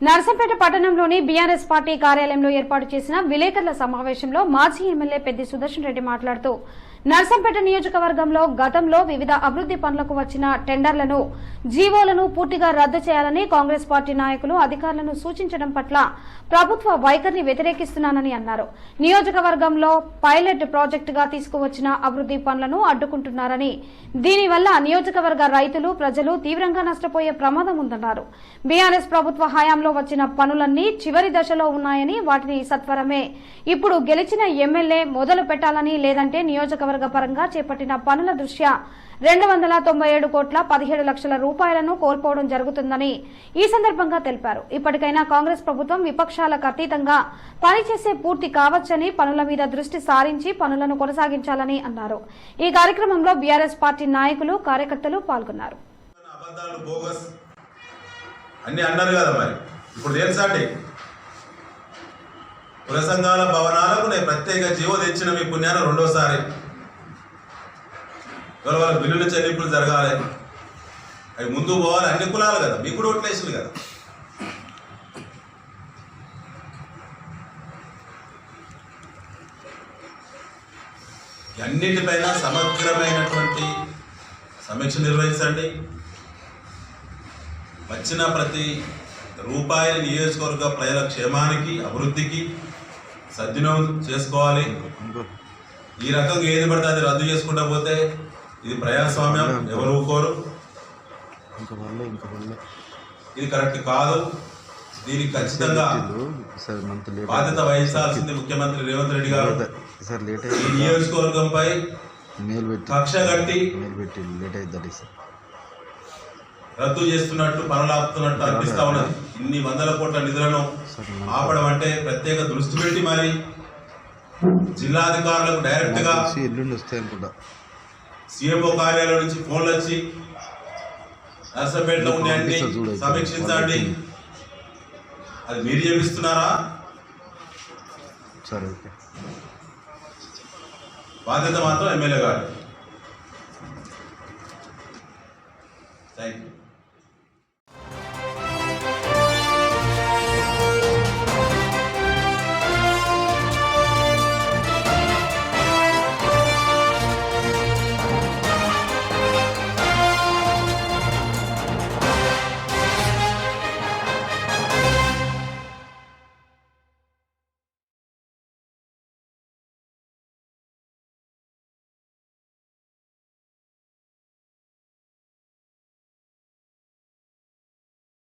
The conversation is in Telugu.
నర్సంపేట పట్టణంలోని బీఆర్ఎస్ పార్టీ కార్యాలయంలో ఏర్పాటు చేసిన విలేకరుల సమావేశంలో మాజీ ఎమ్మెల్యే పెద్ది సుదర్శన్ రెడ్డి మాట్లాడుతూ నర్సంపేట నియోజకవర్గంలో గతంలో వివిధ అభివృద్ది పనులకు వచ్చిన టెండర్లను జీవోలను పూర్తిగా రద్దు చేయాలని కాంగ్రెస్ పార్టీ నాయకులు అధికారులను సూచించడం పట్ల ప్రభుత్వ వైఖరిని వ్యతిరేకిస్తున్నానని అన్నారు. నియోజకవర్గంలో పైలట్ ప్రాజెక్టుగా తీసుకువచ్చిన అభివృద్ది పనులను అడ్డుకుంటున్నారని, దీనివల్ల నియోజకవర్గ రైతులు ప్రజలు తీవ్రంగా నష్టపోయే ప్రమాదం ఉందన్నారు. బీఆర్ఎస్ ప్రభుత్వ హయాంలో వచ్చిన పనులన్నీ చివరి దశలో ఉన్నాయని, వాటిని సత్వరమే ఇప్పుడు గెలిచిన ఎమ్మెల్యే మొదలు పెట్టాలని, లేదంటే నియోజకవర్గ పరంగా చేపట్టిన పనుల దృష్ట్యా 297 కోట్ల 17 లక్షల రూపాయలను కోల్పోవడం జరుగుతుందని ఈ సందర్భంగా తెలిపారు. ఇప్పటికైనా కాంగ్రెస్ ప్రభుత్వం విపక్షాలకు అతీతంగా పనిచేసే పూర్తి కావచ్చని, పనుల మీద దృష్టి సారించి పనులను కొనసాగించాలని అన్నారు. ఈ కార్యక్రమంలో బీఆర్ఎస్ పార్టీ నాయకులు, కార్యకర్తలు పాల్గొన్నారు. కుల సంఘాల భవనాలకు నేను ప్రత్యేక జీవో తెచ్చిన మీ పుణ్యాన రెండోసారి వాళ్ళ బిల్లుల చెల్లింపులు జరగాలి, అవి ముందు పోవాలి. అన్ని కులాలు కదా, మీకు కూడా ఓట్లేసింది కదా. అన్నిటిపైన సమగ్రమైనటువంటి సమీక్ష నిర్వహించండి. వచ్చిన ప్రతి రూపాయి నియోజకవర్గ ప్రజల క్షేమానికి, అభివృద్ధికి సద్వినియోగం చేసుకోవాలి. ఈ రకంగా ఏది పడితే అది రద్దు చేసుకుంటా పోతే ఇది ప్రజాస్వామ్యం, ఎవరు ఊరుకోరు. ఇది కరెక్ట్ కాదు. దీనికి ఖచ్చితంగా బాధ్యత వహించాల్సింది ముఖ్యమంత్రి రేవంత్ రెడ్డి గారు. ఈ నియోజకవర్గంపై కక్ష కట్టి రద్దు చేస్తున్నట్టు, పనులాపుతున్నట్టు అనిపిస్తా ఉన్నది. ఇన్ని వందల కోట్ల నిధులను ఆపడం అంటే ప్రత్యేక దృష్టి పెట్టి మరి జిల్లాధికారులకు డైరెక్ట్ గా సీఎంఓ కార్యాలయం నుంచి ఫోన్లు వచ్చి నర్సంపేటలో ఉన్నాయండి, సమీక్షించండి, అది మీరు చేపిస్తున్నారా? సరే, బాధ్యత మాత్రం ఎమ్మెల్యే గారు. Thank you.